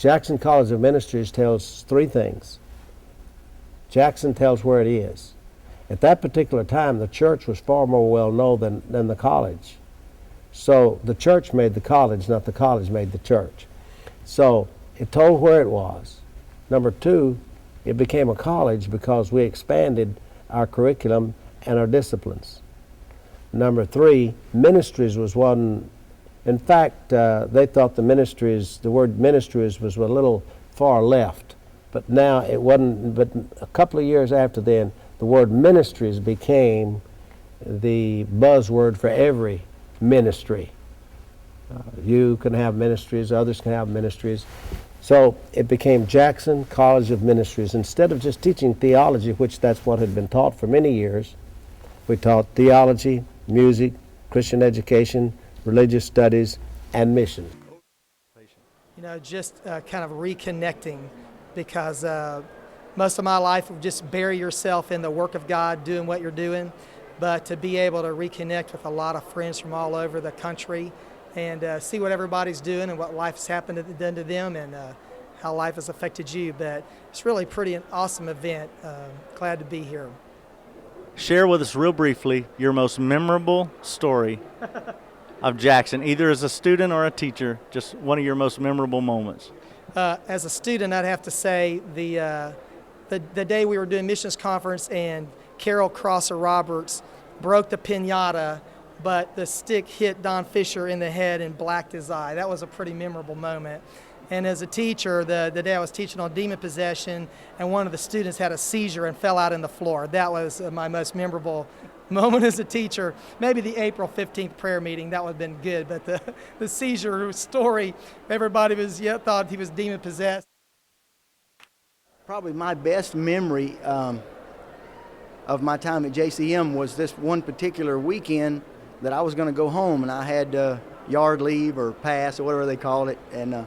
Jackson College of Ministries tells three things. Jackson tells where it is. At that particular time, the church was far more well known than the college. So the church made the college, not the college made the church. So it told where it was. Number two, it became a college because we expanded our curriculum and our disciplines. Number three, ministries was one. In fact, they thought the word ministries was a little far left, but now it wasn't. But a couple of years after then, the word ministries became the buzzword for every ministry. You can have ministries, others can have ministries. So it became Jackson College of Ministries. Instead of just teaching theology, which that's what had been taught for many years, we taught theology, music, Christian education, religious studies, and mission. You know, just kind of reconnecting, because most of my life would just bury yourself in the work of God, doing what you're doing, but to be able to reconnect with a lot of friends from all over the country and see what everybody's doing and what life has done to them and how life has affected you. But it's really pretty an awesome event. Glad to be here. Share with us real briefly your most memorable story of Jackson, either as a student or a teacher, just one of your most memorable moments. As a student, I'd have to say the day we were doing missions conference and Carol Crosser Roberts broke the piñata, but the stick hit Don Fisher in the head and blacked his eye. That was a pretty memorable moment. And as a teacher, the day I was teaching on demon possession, and one of the students had a seizure and fell out on the floor. That was my most memorable moment as a teacher. Maybe the April 15th prayer meeting, that would have been good, but the seizure story, everybody thought he was demon possessed. Probably my best memory of my time at JCM was this one particular weekend that I was going to go home, and I had yard leave or pass or whatever they called it. And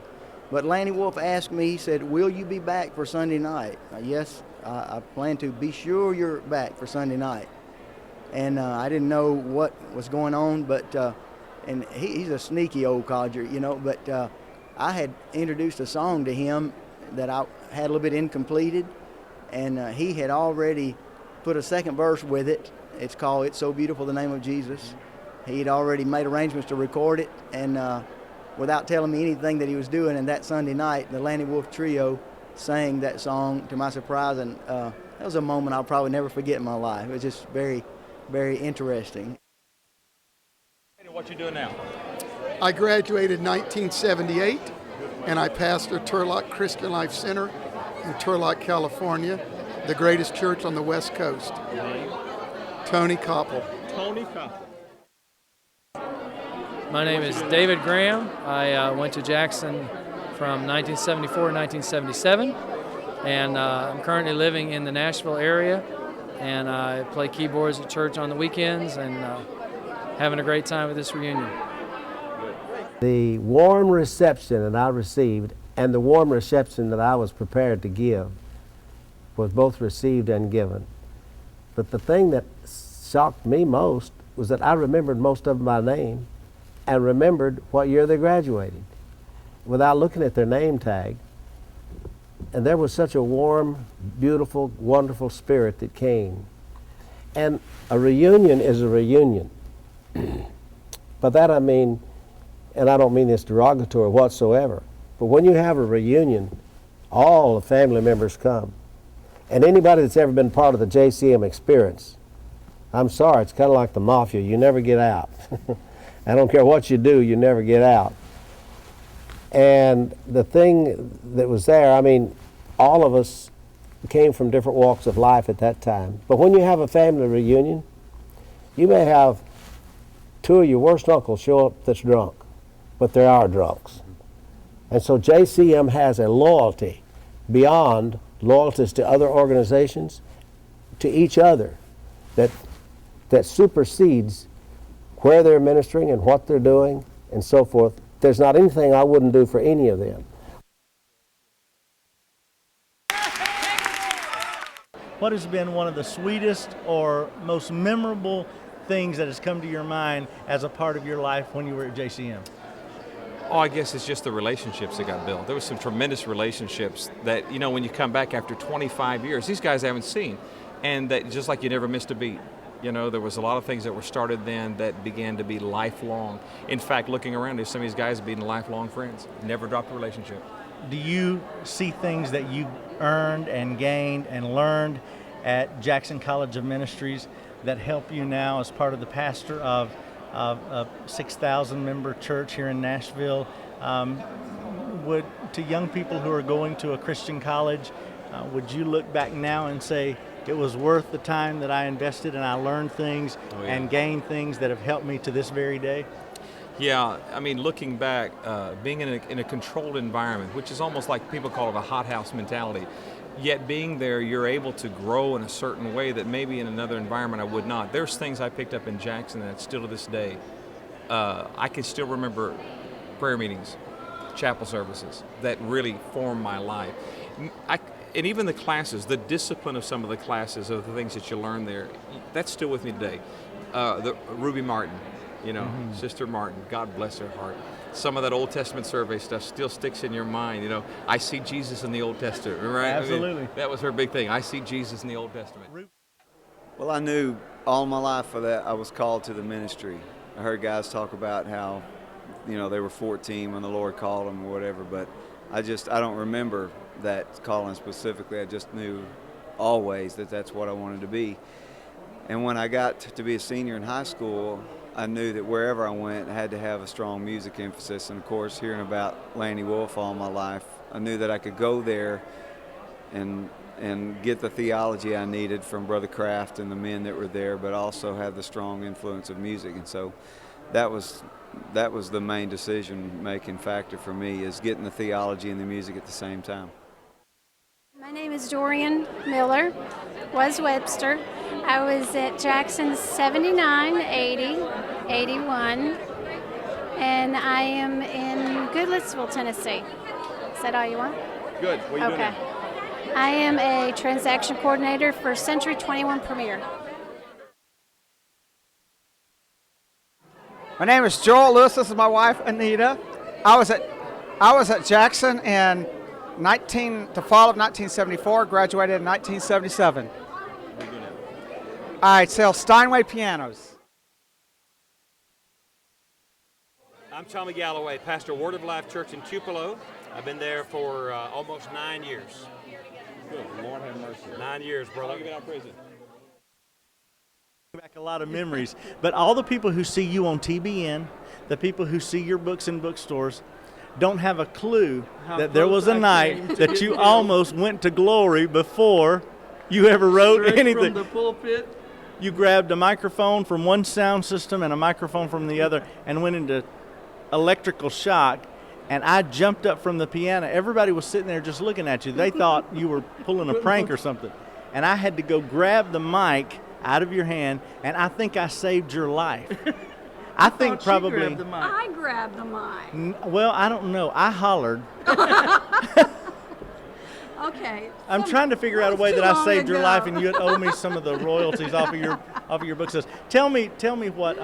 but Lanny Wolf asked me, he said, "Will you be back for Sunday night?" Yes, I plan to. Be sure you're back for Sunday night. And I didn't know what was going on, but and he's a sneaky old codger, you know. But I had introduced a song to him that I had a little bit incompleted, and he had already put a second verse with it. It's called "It's So Beautiful, the Name of Jesus." He'd already made arrangements to record it, and without telling me anything that he was doing, and that Sunday night, the Lanny Wolf Trio sang that song to my surprise, and that was a moment I'll probably never forget in my life. It was just very, very interesting. What you doing now? I graduated in 1978, and I pastored Turlock Christian Life Center in Turlock, California, the greatest church on the West Coast. Tony Koppel. Tony Koppel. My name is David Graham. I went to Jackson from 1974 to 1977, and I'm currently living in the Nashville area, and I play keyboards at church on the weekends and having a great time with this reunion. The warm reception that I received and the warm reception that I was prepared to give was both received and given. But the thing that shocked me most was that I remembered most of them by name and remembered what year they graduated without looking at their name tag. And there was such a warm, beautiful, wonderful spirit that came. And a reunion is a reunion. By that I mean, and I don't mean this derogatory whatsoever, but when you have a reunion, all the family members come. And anybody that's ever been part of the JCM experience, I'm sorry, it's kind of like the mafia. You never get out. I don't care what you do, you never get out. And the thing that was there, I mean, all of us came from different walks of life at that time. But when you have a family reunion, you may have two of your worst uncles show up that's drunk, but they are drunks. And so JCM has a loyalty beyond loyalties to other organizations, to each other, that supersedes where they're ministering and what they're doing and so forth. There's not anything I wouldn't do for any of them. What has been one of the sweetest or most memorable things that has come to your mind as a part of your life when you were at JCM? Oh, I guess it's just the relationships that got built. There was some tremendous relationships that, you know, when you come back after 25 years, these guys I haven't seen. And that just like you never missed a beat. You know, there was a lot of things that were started then that began to be lifelong. In fact, looking around, there's some of these guys being lifelong friends. Never dropped a relationship. Do you see things that you earned and gained and learned at Jackson College of Ministries that help you now as part of the pastor of a 6,000 member church here in Nashville? Would, to young people who are going to a Christian college, would you look back now and say, it was worth the time that I invested and I learned things and gained things that have helped me to this very day? Yeah, I mean, looking back, being in a controlled environment, which is almost like people call it a hothouse mentality, yet being there, you're able to grow in a certain way that maybe in another environment I would not. There's things I picked up in Jackson that still to this day, I can still remember prayer meetings, chapel services that really formed my life. And even the classes, the discipline of some of the classes, of the things that you learn there, that's still with me today. The Ruby Martin, you know, Sister Martin, God bless her heart. Some of that Old Testament survey stuff still sticks in your mind, you know. I see Jesus in the Old Testament, right? Absolutely. I mean, that was her big thing. I see Jesus in the Old Testament. Well, I knew all my life for that I was called to the ministry. I heard guys talk about how, you know, they were 14 when the Lord called them or whatever, but I don't remember that calling specifically. I just knew always that that's what I wanted to be. And when I got to be a senior in high school, I knew that wherever I went, I had to have a strong music emphasis. And of course, hearing about Lanny Wolfe all my life, I knew that I could go there and get the theology I needed from Brother Kraft and the men that were there, but also have the strong influence of music. And so that was the main decision-making factor for me, is getting the theology and the music at the same time. My name is Dorian Miller, was Webster. I was at Jackson 79, 80, 81, and I am in Goodlettsville, Tennessee. Is that all you want? Good. What are you doing now? I am a transaction coordinator for Century 21 Premier. My name is Joel Lewis. This is my wife, Anita. I was at Jackson in the fall of 1974, graduated in 1977. What are you doing now? I sell Steinway pianos. I'm Tommy Galloway, pastor Word of Life Church in Tupelo. I've been there for almost 9 years. Good. Lord have mercy. 9 years, brother. How long you been out of prison? Back a lot of memories, but all the people who see you on TBN, the people who see your books in bookstores, don't have a clue that there was a night that you almost went to glory before you ever wrote anything. From the pulpit. You grabbed a microphone from one sound system and a microphone from the other and went into electrical shock, and I jumped up from the piano. Everybody was sitting there just looking at you. They thought you were pulling a prank or something, and I had to go grab the mic out of your hand, and I think I saved your life. I think probably I grabbed the mic. Well, I don't know. I hollered. Okay. I'm trying to figure out a way that I saved your life, and you'd owe me some of the royalties off of your book sales. Tell me what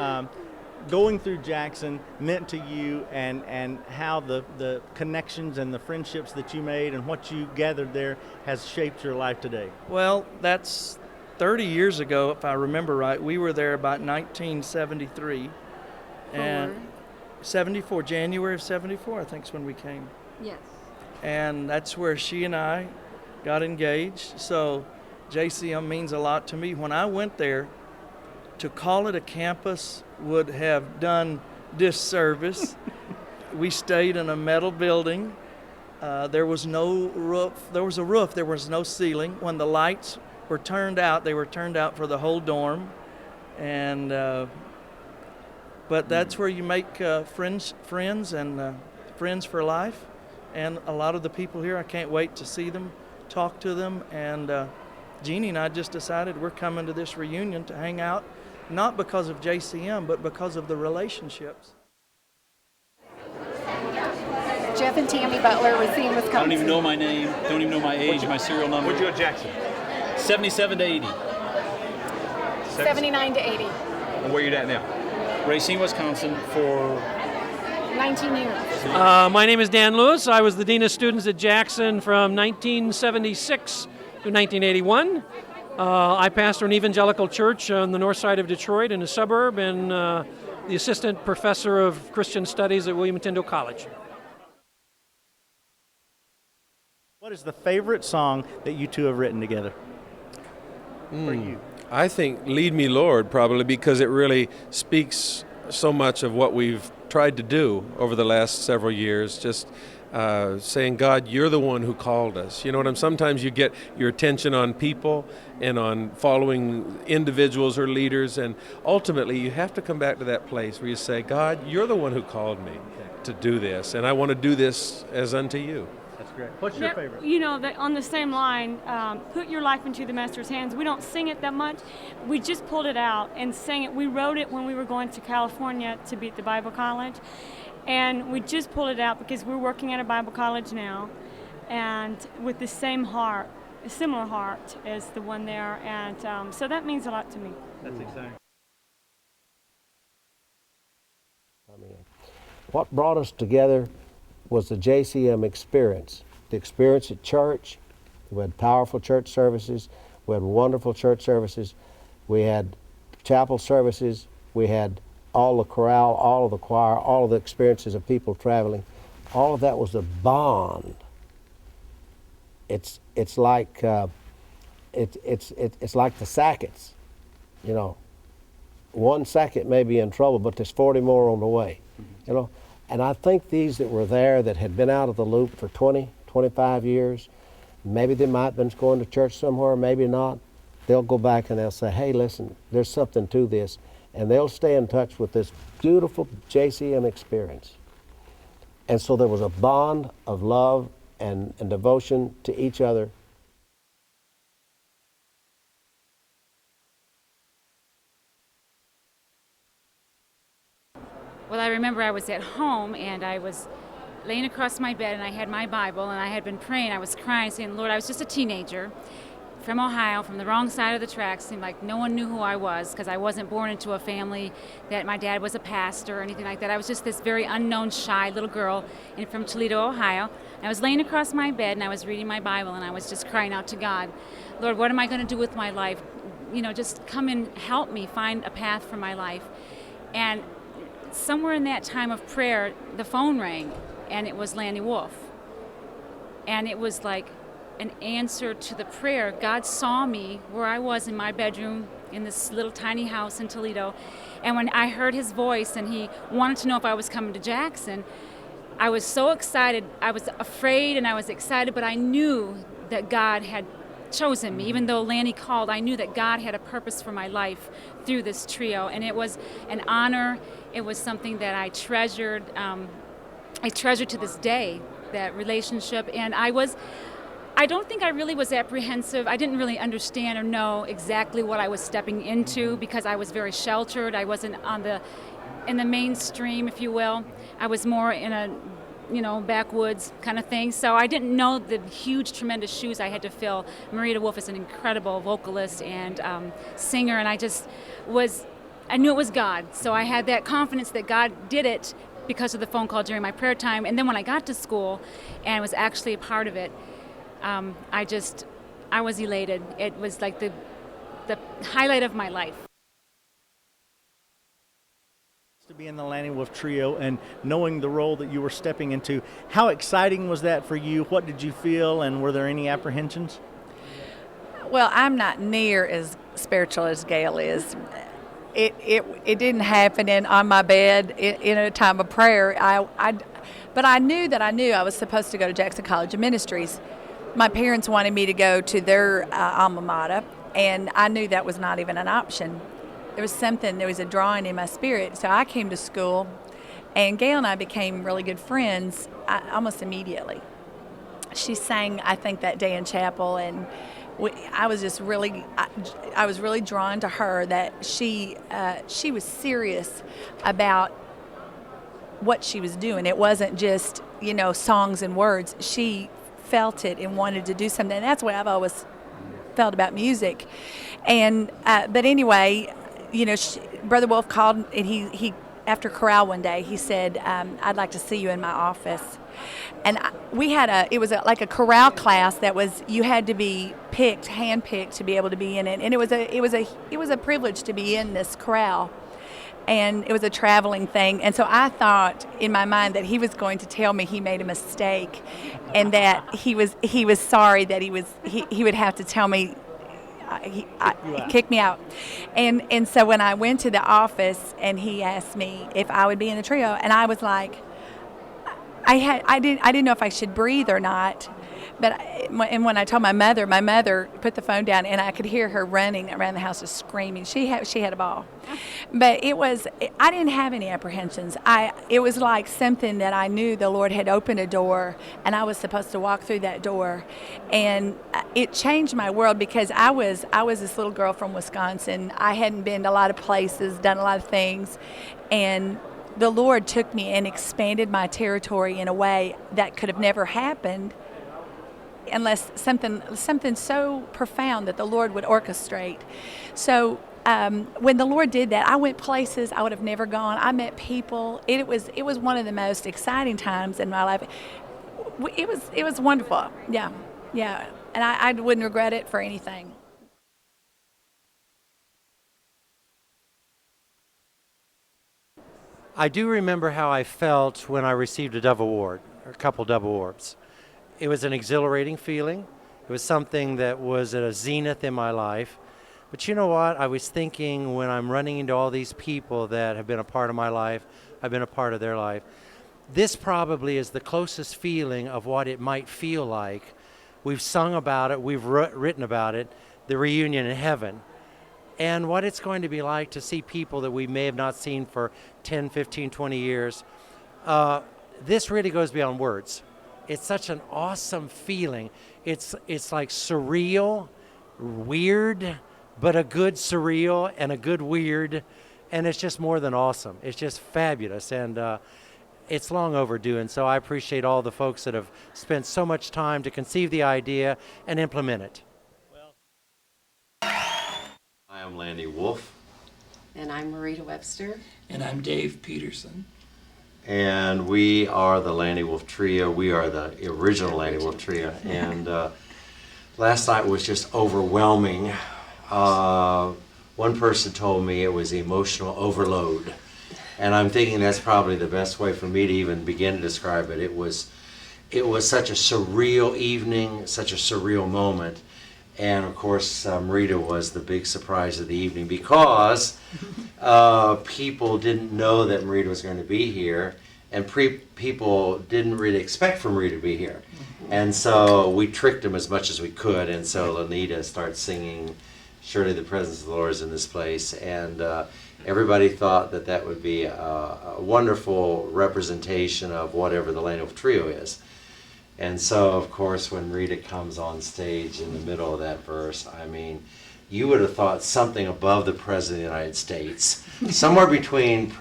going through Jackson meant to you, and how the connections and the friendships that you made and what you gathered there has shaped your life today. Well, that's 30 years ago, if I remember right. We were there about 1973. And 74, January of 74, I think is when we came. Yes. And that's where she and I got engaged. So JCM means a lot to me. When I went there, to call it a campus would have done disservice. We stayed in a metal building. There was no roof. There was a roof. There was no ceiling. When the lights were turned out, they were turned out for the whole dorm. And but that's where you make friends and friends for life. And a lot of the people here, I can't wait to see them, talk to them. And Jeannie and I just decided we're coming to this reunion to hang out, not because of JCM, but because of the relationships. Jeff and Tammy Butler was in Wisconsin. I don't even know my name, don't even know my age, my serial number. Where'd you go at Jackson? 77 to 80. 79 to 80. And where you at now? Racine, Wisconsin for 19 years. My name is Dan Lewis. I was the Dean of Students at Jackson from 1976 to 1981. I pastor an evangelical church on the north side of Detroit in a suburb, and the assistant professor of Christian studies at William Tyndale College. What is the favorite song that you two have written together? For you. I think Lead Me Lord, probably, because it really speaks so much of what we've tried to do over the last several years, just saying, God, you're the one who called us. You know what I'm, sometimes you get your attention on people and on following individuals or leaders, and ultimately you have to come back to that place where you say, God, you're the one who called me to do this, and I want to do this as unto you. That's great. What's your favorite? You know, on the same line, put your life into the Master's hands. We don't sing it that much. We just pulled it out and sang it. We wrote it when we were going to California to be at the Bible College. And we just pulled it out because we're working at a Bible college now, and with the same heart, a similar heart as the one there. And so that means a lot to me. That's exciting. What brought us together was the JCM experience. The experience at church. We had powerful church services. We had wonderful church services. We had chapel services. We had all the chorale, all of the choir, all of the experiences of people traveling. All of that was a bond. It's like it's like the Sacketts. You know, one Sackett may be in trouble, but there's 40 more on the way. You know. And I think these that were there that had been out of the loop for 20, 25 years, maybe they might have been going to church somewhere, maybe not, they'll go back and they'll say, hey, listen, there's something to this. And they'll stay in touch with this beautiful JCM experience. And so there was a bond of love and devotion to each other. Well, I remember I was at home and I was laying across my bed and I had my Bible and I had been praying. I was crying, saying, Lord, I was just a teenager from Ohio, from the wrong side of the tracks. Seemed like no one knew who I was because I wasn't born into a family that my dad was a pastor or anything like that. I was just this very unknown, shy little girl from Toledo, Ohio. And I was laying across my bed and I was reading my Bible and I was just crying out to God, Lord, what am I going to do with my life? You know, just come and help me find a path for my life. And somewhere in that time of prayer, the phone rang, and it was Lanny Wolf. And it was like an answer to the prayer. God saw me where I was in my bedroom in this little tiny house in Toledo. And when I heard his voice and he wanted to know if I was coming to Jackson, I was so excited. I was afraid and I was excited, but I knew that God had chosen me. Even though Lanny called, I knew that God had a purpose for my life through this trio, and it was an honor. It was something that I treasured. I treasure to this day, that relationship. And I don't think I really was apprehensive. I didn't really understand or know exactly what I was stepping into because I was very sheltered. I wasn't in the mainstream, if you will. I was more in a backwoods kind of thing. So I didn't know the huge, tremendous shoes I had to fill. Maria Wolf is an incredible vocalist and singer, and I knew it was God. So I had that confidence that God did it because of the phone call during my prayer time. And then when I got to school and was actually a part of it, I was elated. It was like the highlight of my life. To be in the Lanny Wolf Trio and knowing the role that you were stepping into, how exciting was that for you? What did you feel, and were there any apprehensions? Well, I'm not near as spiritual as Gail is. It didn't happen on my bed in a time of prayer. But I knew I was supposed to go to Jackson College of Ministries. My parents wanted me to go to their alma mater, and I knew that was not even an option. There was a drawing in my spirit. So I came to school, and Gail and I became really good friends almost immediately. She sang, I think, that day in chapel, and I was really drawn to her that she was serious about what she was doing. It wasn't just, songs and words. She felt it and wanted to do something. And that's what I've always felt about music. And but anyway, Brother Wolf called, and he after chorale one day, he said, I'd like to see you in my office. And we had like a chorale class that you had to be handpicked to be able to be in it. And it was a privilege to be in this chorale. And it was a traveling thing. And so I thought in my mind that he was going to tell me he made a mistake and that he was sorry that he would have to tell me kick me out. And so when I went to the office and he asked me if I would be in the trio, and I was like, I didn't know if I should breathe or not. And when I told my mother put the phone down, and I could hear her running around the house just screaming. She had a ball. But I didn't have any apprehensions. It was like something that I knew the Lord had opened a door, and I was supposed to walk through that door. And it changed my world because I was this little girl from Wisconsin. I hadn't been to a lot of places, done a lot of things, and the Lord took me and expanded my territory in a way that could have never happened unless something so profound that the Lord would orchestrate. So when the Lord did that, I went places I would have never gone. I met people. It was one of the most exciting times in my life. It was wonderful. Yeah. And I wouldn't regret it for anything. I do remember how I felt when I received a Dove Award, or a couple Dove Awards. It was an exhilarating feeling. It was something that was at a zenith in my life. But you know what? I was thinking when I'm running into all these people that have been a part of my life, I've been a part of their life, this probably is the closest feeling of what it might feel like. We've sung about it, we've written about it, the reunion in heaven. And what it's going to be like to see people that we may have not seen for 10, 15, 20 years. This really goes beyond words. It's such an awesome feeling. It's like surreal, weird, but a good surreal and a good weird. And it's just more than awesome. It's just fabulous. And it's long overdue. And so I appreciate all the folks that have spent so much time to conceive the idea and implement it. I'm Landy Wolf. And I'm Marita Webster. And I'm Dave Peterson. And we are the Landy Wolf Trio. We are the original Landy Wolf Trio. And last night was just overwhelming. One person told me it was emotional overload. And I'm thinking that's probably the best way for me to even begin to describe it. It was such a surreal evening, such a surreal moment. And of course, Marita was the big surprise of the evening because people didn't know that Marita was going to be here, and people didn't really expect for Marita to be here. And so we tricked them as much as we could, and so Lanita started singing, "Surely the presence of the Lord is in this place," and everybody thought that would be a wonderful representation of whatever the Landy Wolf Trio is. And so, of course, when Rita comes on stage in the middle of that verse, I mean, you would have thought something above the President of the United States, somewhere between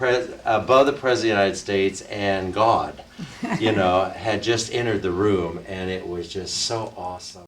above the President of the United States and God, had just entered the room, and it was just so awesome.